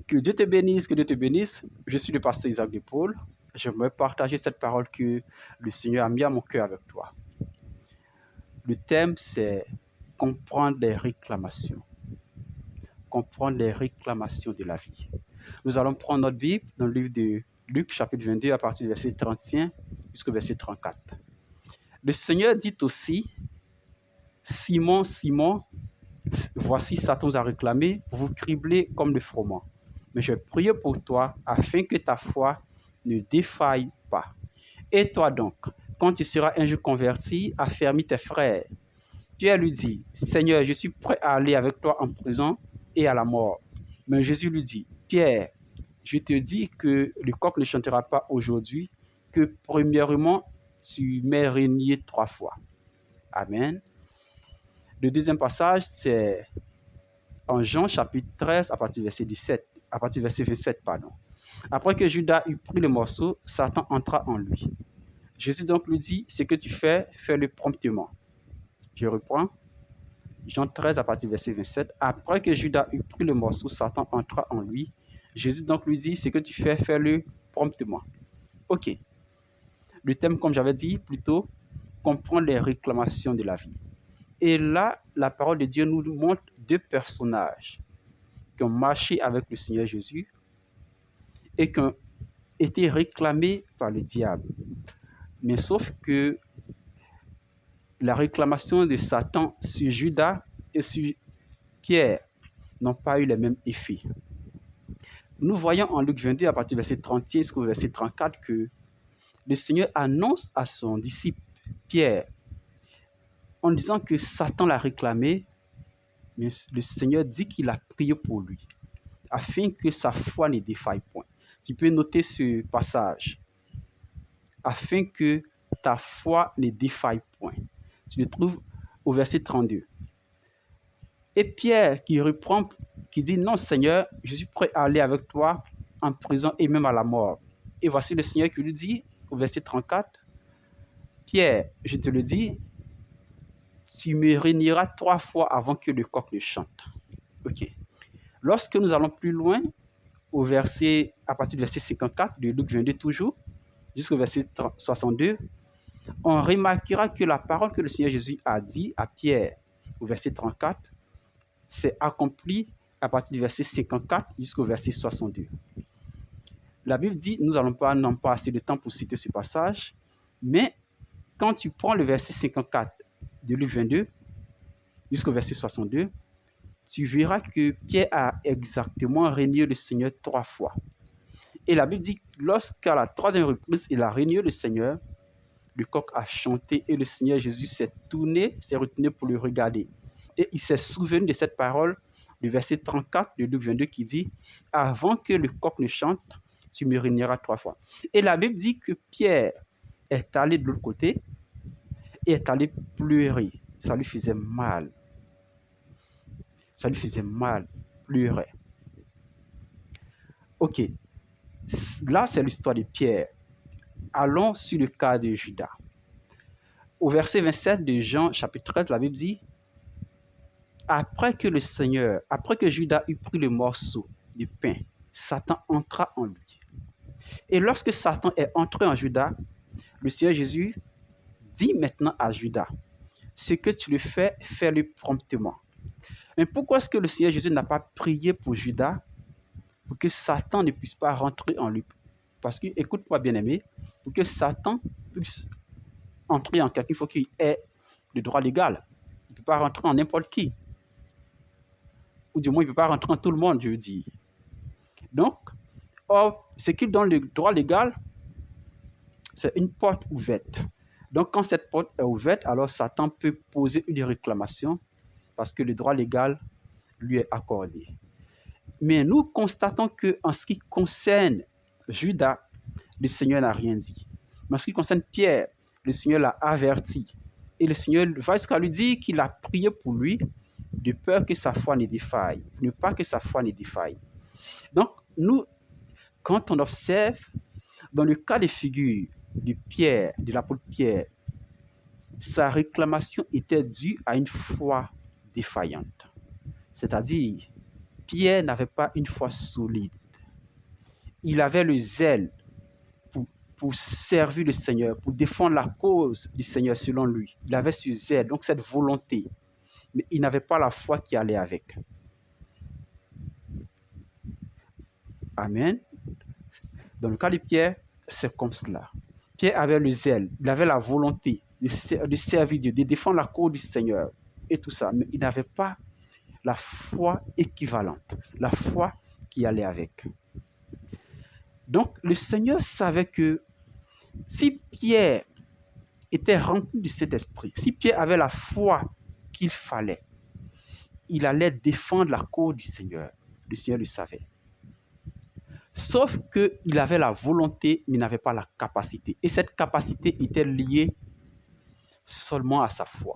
Que Dieu te bénisse, que Dieu te bénisse. Je suis le pasteur Isaac de Paul. J'aimerais partager cette parole que le Seigneur a mis à mon cœur avec toi. Le thème, c'est comprendre les réclamations. Comprendre les réclamations de la vie. Nous allons prendre notre Bible dans le livre de Luc, chapitre 22, à partir du verset 31 jusqu'au verset 34. Le Seigneur dit aussi, Simon, Simon, voici Satan vous a réclamé pour vous cribler comme le froment. Mais je prie pour toi afin que ta foi ne défaille pas. Et toi donc, quand tu seras un jour converti, affermis tes frères. Pierre lui dit, Seigneur, je suis prêt à aller avec toi en prison et à la mort. Mais Jésus lui dit, Pierre, je te dis que le coq ne chantera pas aujourd'hui, que premièrement, tu m'aies renié 3 fois. Amen. Le deuxième passage, c'est en Jean chapitre 13, à partir du verset 17, à partir du verset 27, pardon. Après que Judas eut pris le morceau, Satan entra en lui. Jésus donc lui dit, ce que tu fais, fais-le promptement. Je reprends. Jean 13, à partir du verset 27. Après que Judas eut pris le morceau, Satan entra en lui. Jésus donc lui dit, ce que tu fais, fais-le promptement. Ok. Le thème, comme j'avais dit plus tôt, comprendre les réclamations de la vie. Et là, la parole de Dieu nous montre 2 personnages qui ont marché avec le Seigneur Jésus et qui ont été réclamés par le diable. Mais sauf que la réclamation de Satan sur Judas et sur Pierre n'ont pas eu les mêmes effets. Nous voyons en Luc 22, à partir du verset 31 jusqu'au verset 34, que le Seigneur annonce à son disciple Pierre, en disant que Satan l'a réclamé, mais le Seigneur dit qu'il a prié pour lui, afin que sa foi ne défaille point. Tu peux noter ce passage. Afin que ta foi ne défaille point. Tu le trouves au verset 32. Et Pierre qui reprend, qui dit, non Seigneur, je suis prêt à aller avec toi en prison et même à la mort. Et voici le Seigneur qui lui dit, au verset 34, Pierre, je te le dis, tu me réuniras 3 fois avant que le coq ne chante. Ok. Lorsque nous allons plus loin, à partir du verset 54 de Luc 22 toujours, jusqu'au verset 62, on remarquera que la parole que le Seigneur Jésus a dit à Pierre au verset 34 s'est accomplie à partir du verset 54 jusqu'au verset 62. La Bible dit, nous n'allons pas assez de temps pour citer ce passage, mais quand tu prends le verset 54 de Luc 22 jusqu'au verset 62, tu verras que Pierre a exactement renié le Seigneur 3 fois. Et la Bible dit, lorsqu'à la 3e reprise, il a renié le Seigneur, le coq a chanté et le Seigneur Jésus s'est retourné pour le regarder. Et il s'est souvenu de cette parole, le verset 34 de Luc 22 qui dit, avant que le coq ne chante, tu me réuniras 3 fois. Et la Bible dit que Pierre est allé de l'autre côté et est allé pleurer. Ça lui faisait mal. Ça lui faisait mal, pleurait. Ok, là c'est l'histoire de Pierre. Allons sur le cas de Judas. Au verset 27 de Jean chapitre 13, la Bible dit, après que Judas eut pris le morceau de pain, Satan entra en lui. Et lorsque Satan est entré en Judas, le Seigneur Jésus dit maintenant à Judas, ce que tu le fais, fais-le promptement. Mais pourquoi est-ce que le Seigneur Jésus n'a pas prié pour Judas pour que Satan ne puisse pas rentrer en lui? Parce que, écoute-moi bien aimé, pour que Satan puisse entrer en quelqu'un, il faut qu'il ait le droit légal. Il ne peut pas rentrer en n'importe qui. Ou du moins, il ne peut pas rentrer en tout le monde, je veux dire. Donc, ce qui donne le droit légal, c'est une porte ouverte. Donc, quand cette porte est ouverte, alors Satan peut poser une réclamation parce que le droit légal lui est accordé. Mais nous constatons qu'en ce qui concerne Judas, le Seigneur n'a rien dit. Mais en ce qui concerne Pierre, le Seigneur l'a averti. Et le Seigneur va jusqu'à lui dire qu'il a prié pour lui de peur que sa foi ne défaille, ne pas que sa foi ne défaille. Donc, nous, quand on observe, dans le cas de figure de Pierre, de l'apôtre Pierre, sa réclamation était due à une foi défaillante. C'est-à-dire, Pierre n'avait pas une foi solide. Il avait le zèle pour servir le Seigneur, pour défendre la cause du Seigneur selon lui. Il avait ce zèle, donc cette volonté. Mais il n'avait pas la foi qui allait avec. Amen. Dans le cas de Pierre, c'est comme cela. Pierre avait le zèle, il avait la volonté de servir Dieu, de défendre la cause du Seigneur et tout ça, mais il n'avait pas la foi équivalente, la foi qui allait avec. Donc, le Seigneur savait que si Pierre était rempli de cet esprit, si Pierre avait la foi qu'il fallait, il allait défendre la cause du Seigneur. Le Seigneur le savait. Sauf qu'il avait la volonté, mais il n'avait pas la capacité. Et cette capacité était liée seulement à sa foi.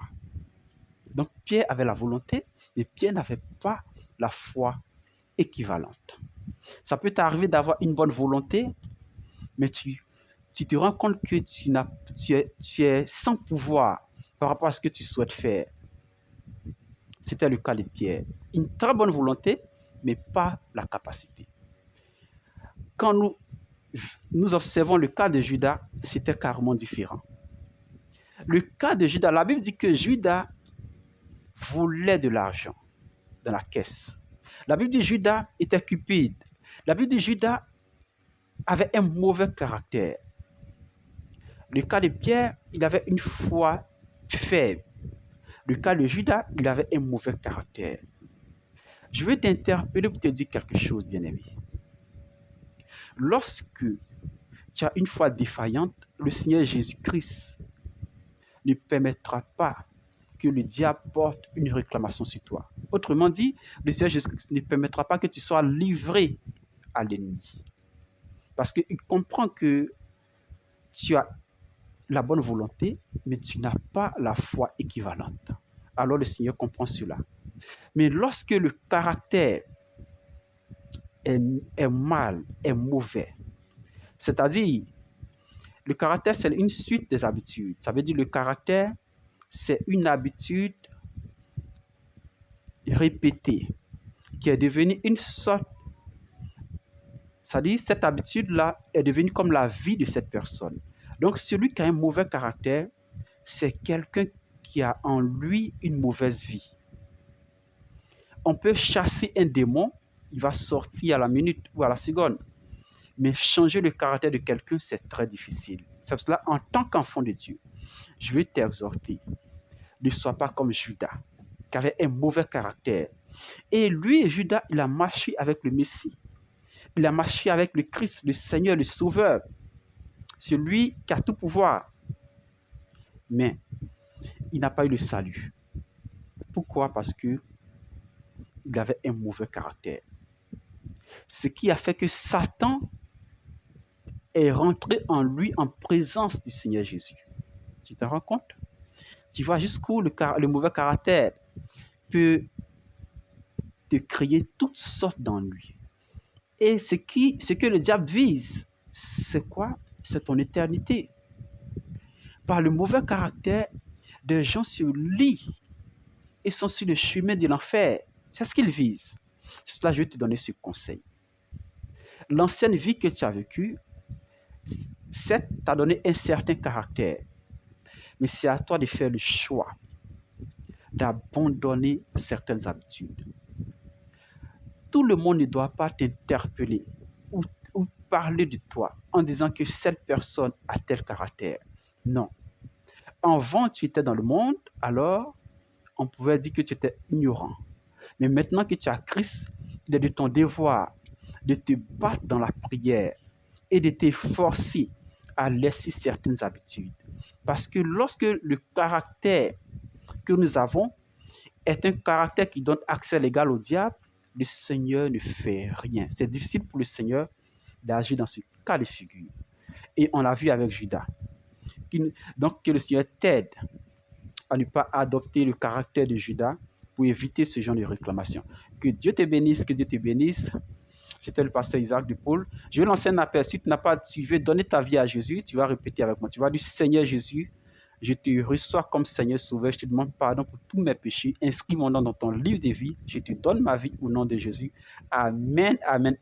Donc Pierre avait la volonté, mais Pierre n'avait pas la foi équivalente. Ça peut t'arriver d'avoir une bonne volonté, mais tu te rends compte que tu es sans pouvoir par rapport à ce que tu souhaites faire. C'était le cas de Pierre. Une très bonne volonté, mais pas la capacité. Quand nous observons le cas de Judas, c'était carrément différent. Le cas de Judas, la Bible dit que Judas volait de l'argent dans la caisse. La Bible dit que Judas était cupide. La Bible dit que Judas avait un mauvais caractère. Le cas de Pierre, il avait une foi faible. Le cas de Judas, il avait un mauvais caractère. Je vais t'interpeller pour te dire quelque chose, bien-aimé. Lorsque tu as une foi défaillante, le Seigneur Jésus-Christ ne permettra pas que le diable porte une réclamation sur toi. Autrement dit, le Seigneur Jésus-Christ ne permettra pas que tu sois livré à l'ennemi. Parce qu'il comprend que tu as la bonne volonté, mais tu n'as pas la foi équivalente. Alors le Seigneur comprend cela. Mais lorsque le caractère est mal, est mauvais, c'est-à-dire, le caractère, c'est une suite des habitudes. Ça veut dire le caractère, c'est une habitude répétée qui est devenue une sorte. C'est-à-dire, cette habitude-là est devenue comme la vie de cette personne. Donc, celui qui a un mauvais caractère, c'est quelqu'un qui a en lui une mauvaise vie. On peut chasser un démon, il va sortir à la minute ou à la seconde. Mais changer le caractère de quelqu'un, c'est très difficile. C'est pour cela, en tant qu'enfant de Dieu, je vais t'exhorter. Ne sois pas comme Judas, qui avait un mauvais caractère. Et lui, Judas, il a marché avec le Messie. Il a marché avec le Christ, le Seigneur, le Sauveur. Celui qui a tout pouvoir. Mais il n'a pas eu le salut. Pourquoi? Parce qu'il avait un mauvais caractère. Ce qui a fait que Satan est rentré en lui en présence du Seigneur Jésus. Tu te rends compte? Tu vois jusqu'où le mauvais caractère peut te créer toutes sortes d'ennuis. Et ce que le diable vise, c'est quoi? C'est ton éternité. Par le mauvais caractère, des gens se lient et sont sur le chemin de l'enfer. C'est ce qu'ils visent. C'est pour cela que je vais te donner ce conseil. L'ancienne vie que tu as vécue, certes, t'a donné un certain caractère. Mais c'est à toi de faire le choix d'abandonner certaines habitudes. Tout le monde ne doit pas t'interpeller ou parler de toi en disant que cette personne a tel caractère. Non. Avant, tu étais dans le monde, alors on pouvait dire que tu étais ignorant. Mais maintenant que tu as Christ, il est de ton devoir de te battre dans la prière et de t'efforcer à laisser certaines habitudes. Parce que lorsque le caractère que nous avons est un caractère qui donne accès légal au diable, le Seigneur ne fait rien. C'est difficile pour le Seigneur d'agir dans ce cas de figure. Et on l'a vu avec Judas. Donc, que le Seigneur t'aide à ne pas adopter le caractère de Judas pour éviter ce genre de réclamation. Que Dieu te bénisse, que Dieu te bénisse. C'était le pasteur Isaac Dupaul. Je vais lancer un appel. Si tu n'as pas, tu veux donner ta vie à Jésus, tu vas répéter avec moi. Tu vas dire, Seigneur Jésus, Je te reçois comme Seigneur Sauveur. Je te demande pardon pour tous mes péchés. Inscris mon nom dans ton livre de vie. Je te donne ma vie au nom de Jésus. Amen, amen.